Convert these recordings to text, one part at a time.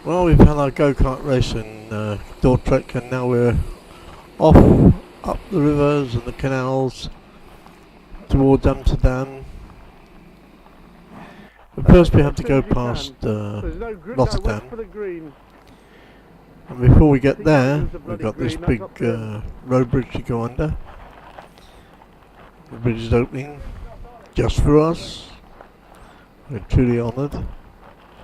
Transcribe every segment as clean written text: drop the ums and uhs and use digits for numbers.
Well, we've had our go-kart race in Dordrecht, and now we're off up the rivers and the canals towards Amsterdam. But first we have to go past Rotterdam, and before we get there we've got this big road bridge to go under. The bridge is opening just for us. We're truly honoured.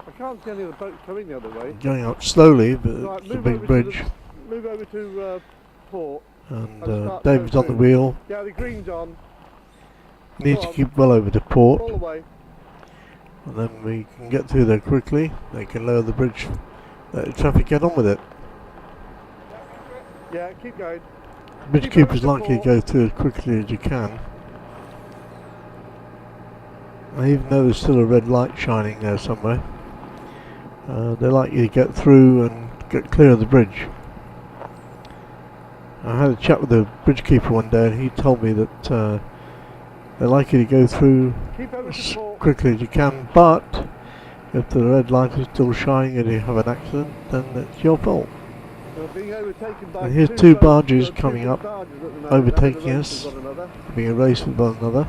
I can't see any of the boats coming the other way. Going up slowly, but right, it's a big bridge. Move over to port. And David's on the wheel. Yeah, the green's on. Need to keep well over to port. All the way. And then we can get through there quickly. They can lower the bridge, let the traffic get on with it. Yeah, keep going. The bridge keeper's likely to go through as quickly as you can. And even though there's still a red light shining there somewhere, they're likely to get through and get clear of the bridge. I had a chat with the bridge keeper one day, and he told me that they're likely to go through as quickly as you can, but if the red light is still shining and you have an accident, then it's your fault. And here's two barges coming up, overtaking us, having a race with one another.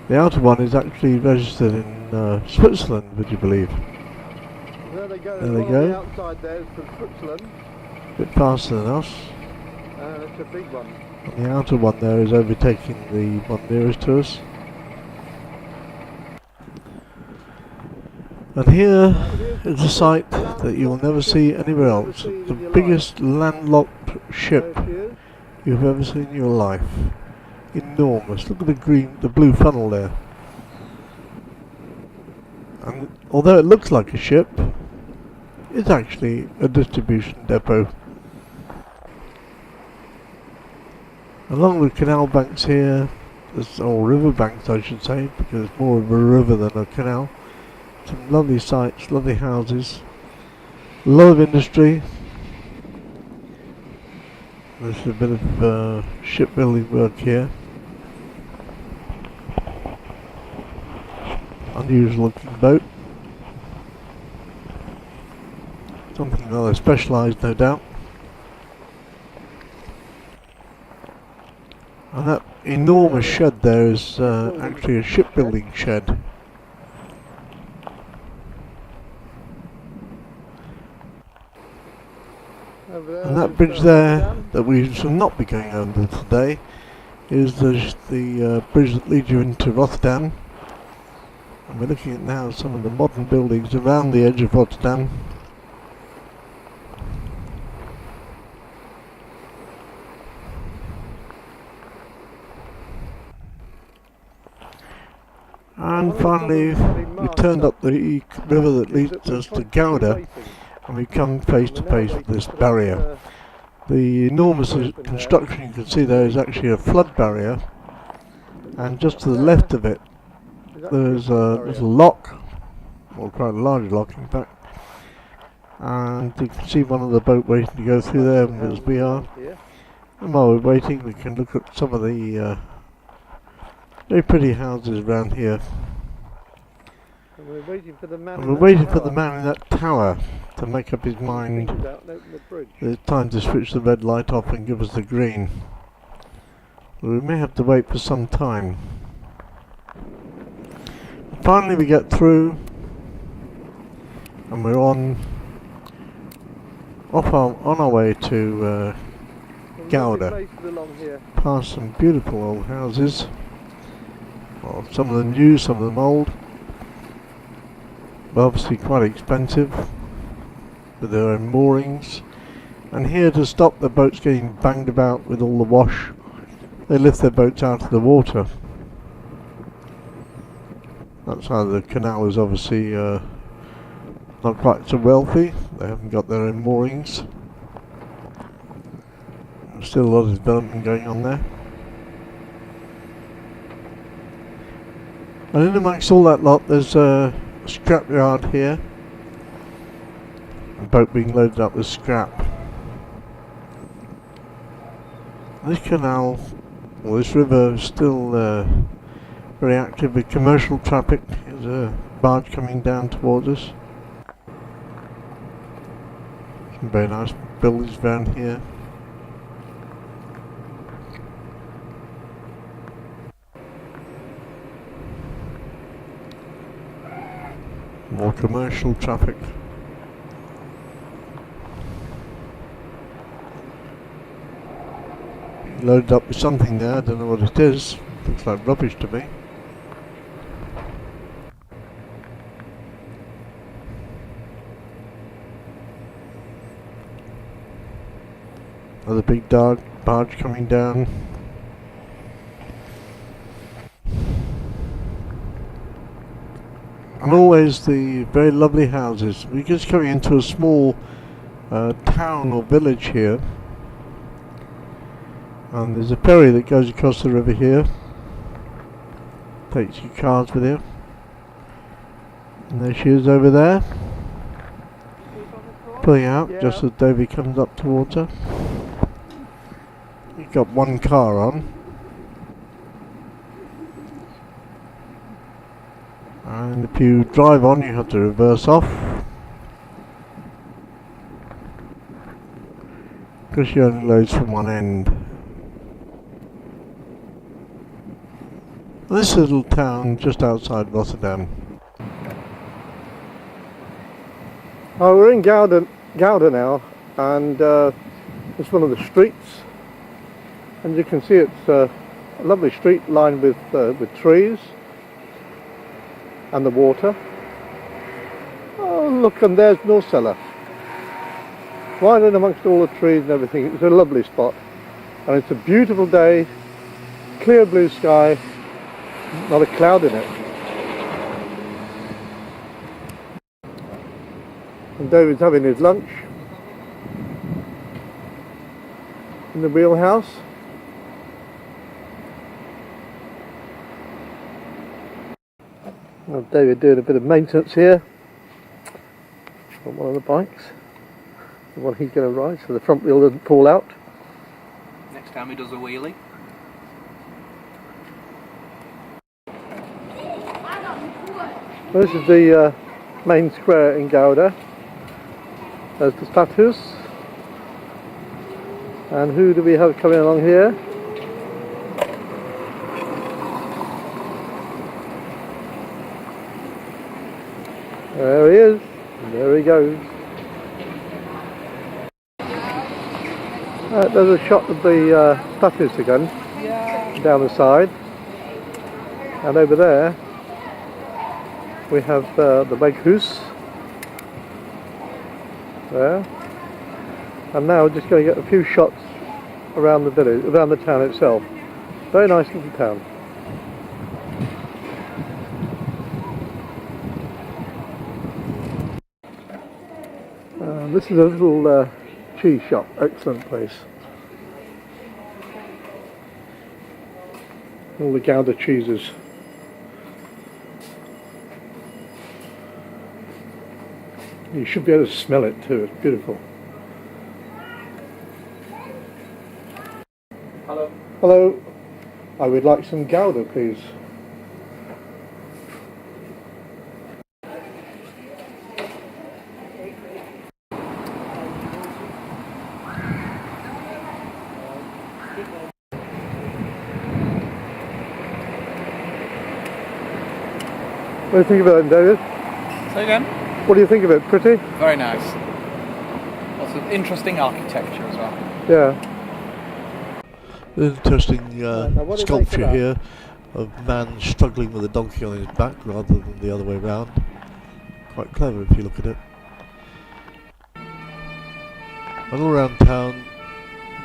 The outer one is actually registered in Switzerland, would you believe? There they go. There they go. The outside there is from Switzerland. A bit faster than us. It's a big one. And the outer one there is overtaking the one nearest to us. And here is a sight that you will never see anywhere else. The biggest landlocked ship you've ever seen in your life. Enormous. Look at the blue funnel there. And although it looks like a ship, it's actually a distribution depot. Along the canal banks here, or river banks I should say, because it's more of a river than a canal. Some lovely sights, lovely houses, a lot of industry. There's a bit of shipbuilding work here. Unusual looking boat. Something rather specialised, no doubt. And that enormous shed there is actually a shipbuilding shed. And that bridge there that we shall not be going under today is the bridge that leads you into Rotterdam. And we're looking at now some of the modern buildings around the edge of Rotterdam. And finally we turned up the river that leads us to Gouda, and we come face to face with this barrier. The enormous construction you can see there is actually a flood barrier, and just to the left of it there's a little lock, or quite a large lock in fact, and you can see one of the boat waiting to go through there as we are. And while we're waiting we can look at some of the very pretty houses around here. And we're waiting for the man in that tower to make up his mind that it's time to switch the red light off and give us the green. We may have to wait for some time. Finally we get through, and we're on our way to Gouda, past some beautiful old houses. Well, some of them new, some of them old, but obviously quite expensive, with their own moorings. And here, to stop the boats getting banged about with all the wash, they lift their boats out of the water. That side of the canal is obviously not quite so wealthy. They haven't got their own moorings. There's still a lot of development going on there. And in amongst all that lot there's a scrapyard here. A boat being loaded up with scrap. This canal, or this river, is still very active with commercial traffic. There's a barge coming down towards us. Some very nice buildings around here. More commercial traffic. Loaded up with something there, I don't know what it is. Looks like rubbish to me. Another big barge coming down. And always the very lovely houses. We're just coming into a small town or village here. And there's a ferry that goes across the river here. Takes your cars with you. And there she is over there. Pulling out just as Davey comes up towards her. You've got one car on. And if you drive on, you have to reverse off. Because she only loads from one end. This little town just outside Rotterdam. Oh, we're in Gouda now, and it's one of the streets. And you can see it's a lovely street lined with trees and the water. Oh look, and there's Norcella. Right in amongst all the trees and everything. It's a lovely spot, and it's a beautiful day, clear blue sky, not a cloud in it. And David's having his lunch in the wheelhouse. Well, David doing a bit of maintenance here on one of the bikes, the one he's going to ride, so the front wheel doesn't fall out. Next time he does a wheelie. Well, this is the main square in Gouda. There's the statues. And who do we have coming along here? There he is, and there he goes. There's a shot of the statues again, down the side. And over there we have the Weghouse there. And now we're just going to get a few shots around the village, around the town itself. Very nice little town. This is a little cheese shop, excellent place. All the Gouda cheeses. You should be able to smell it too, it's beautiful. Hello. Hello, I would like some Gouda, please. What do you think of it, David? Say again? What do you think of it? Pretty? Very nice. Lots of interesting architecture as well. Yeah. Interesting now what do you make sculpture of that? here of a man struggling with a donkey on his back rather than the other way round. Quite clever if you look at it. And all around town,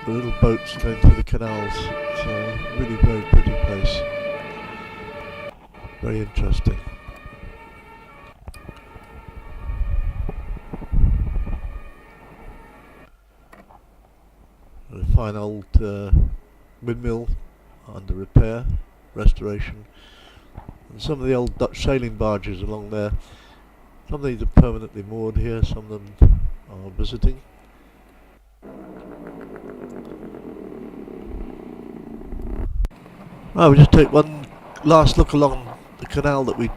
the little boats going through the canals. It's a really very pretty place. Very interesting. A fine old windmill under repair, restoration, and some of the old Dutch sailing barges along there. Some of these are permanently moored here, some of them are visiting. We'll just take one last look along the canal that we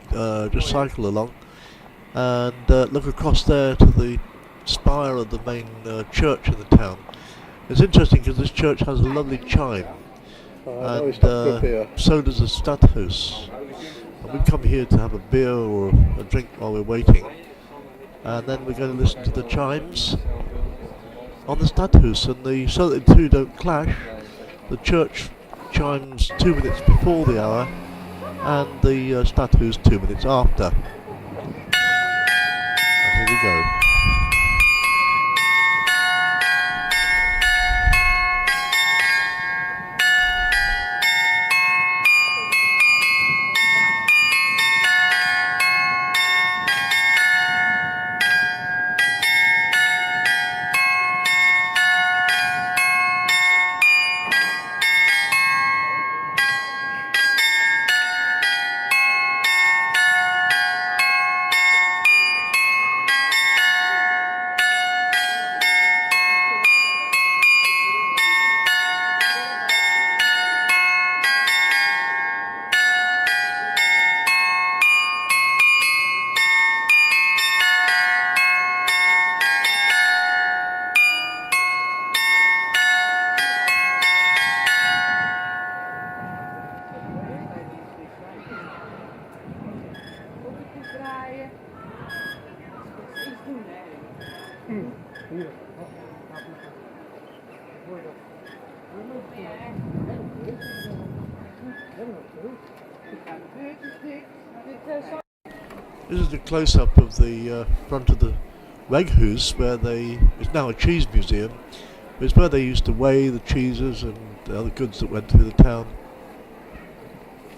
just cycled along, and look across there to the spire of the main church in the town. It's interesting because this church has a lovely chime, and so does the stadhuis. And we come here to have a beer or a drink while we're waiting, and then we're going to listen to the chimes on the stadhuis, and so that the two don't clash, the church chimes 2 minutes before the hour and the stadhuis 2 minutes after. And here we go. This is a close-up of the front of the Weghuis, where it's now a cheese museum. It's where they used to weigh the cheeses and the other goods that went through the town.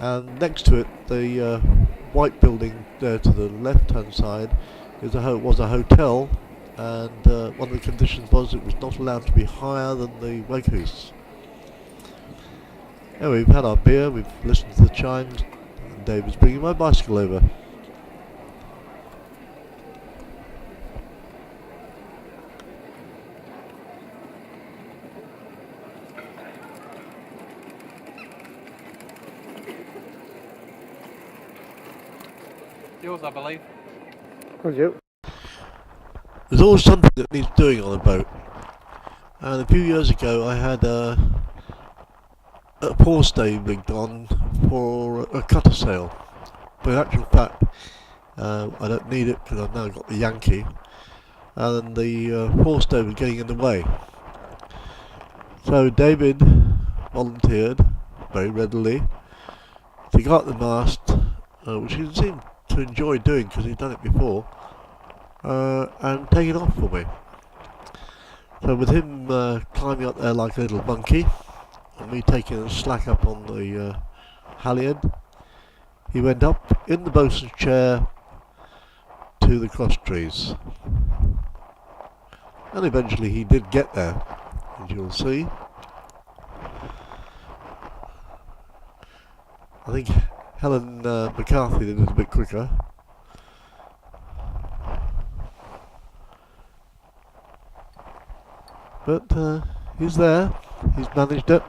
And next to it, the white building there to the left-hand side was a hotel, and one of the conditions was it was not allowed to be higher than the Weghuis. Anyway, we've had our beer, we've listened to the chimes, and David's bringing my bicycle over. Yours, I believe. Thank you. There's always something that needs doing on a boat, and a few years ago I had a forestay rigged on for a cutter sail. But in actual fact, I don't need it because I've now got the Yankee, and the forestay was getting in the way. So David volunteered very readily to go up the mast, which he seemed to enjoy doing because he'd done it before, and take it off for me. So with him climbing up there like a little monkey, and me taking a slack up on the halyard, he went up in the bosun's chair to the cross trees. And eventually he did get there, as you'll see. I think Helen McCarthy did it a bit quicker. But he's there, he's managed it.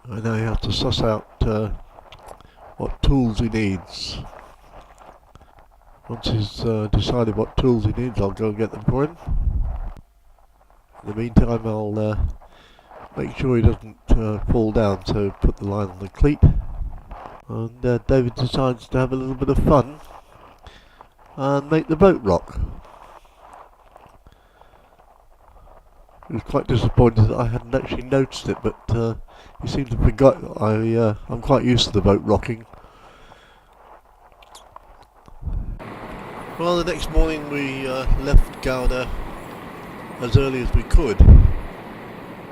I now have to suss out what tools he needs. Once he's decided what tools he needs, I'll go and get them for him. In the meantime, I'll make sure he doesn't fall down, so put the line on the cleat. And David decides to have a little bit of fun and make the boat rock. He was quite disappointed that I hadn't actually noticed it, but he seemed to forget I'm quite used to the boat rocking. Well, the next morning we left Gouda as early as we could,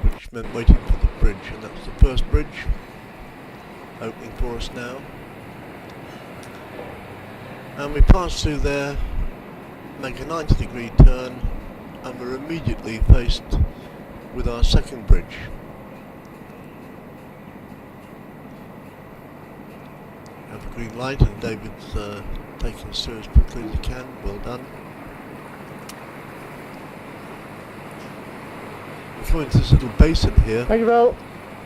which meant waiting for the bridge, and that's the first bridge opening for us now. And we passed through there, make a 90-degree turn, and we're immediately faced with our second bridge. We have a green light, and David's taking us through as quickly as he can. Well done. We come into this little basin here. Thank you, Val.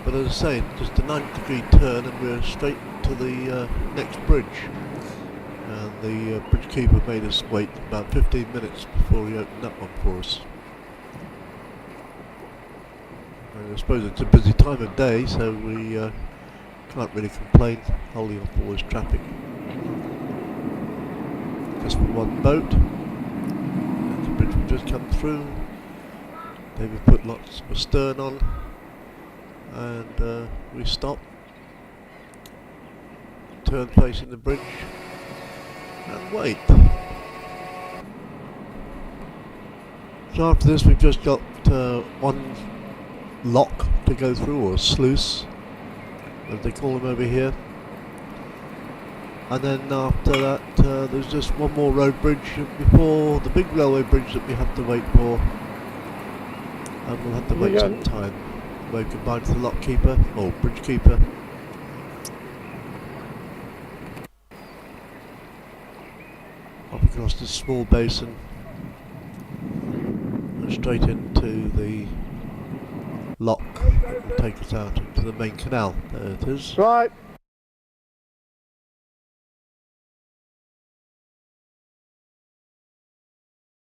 But as I say, just a 90-degree turn, and we're straight to the next bridge, and the bridge keeper made us wait about 15 minutes before he opened that one for us. And I suppose it's a busy time of day, so we can't really complain holding off all this traffic. Just for one boat, and the bridge will just come through. They've put lots of stern on, and we stop, turn facing the bridge, and wait. So after this we've just got one lock to go through, or sluice as they call them over here, and then after that there's just one more road bridge before the big railway bridge that we have to wait for, and we'll have to wait some time. Wave goodbye to the lock keeper, or bridge keeper. Off across this small basin and straight into the lock that will take us out into the main canal. There it is. Right.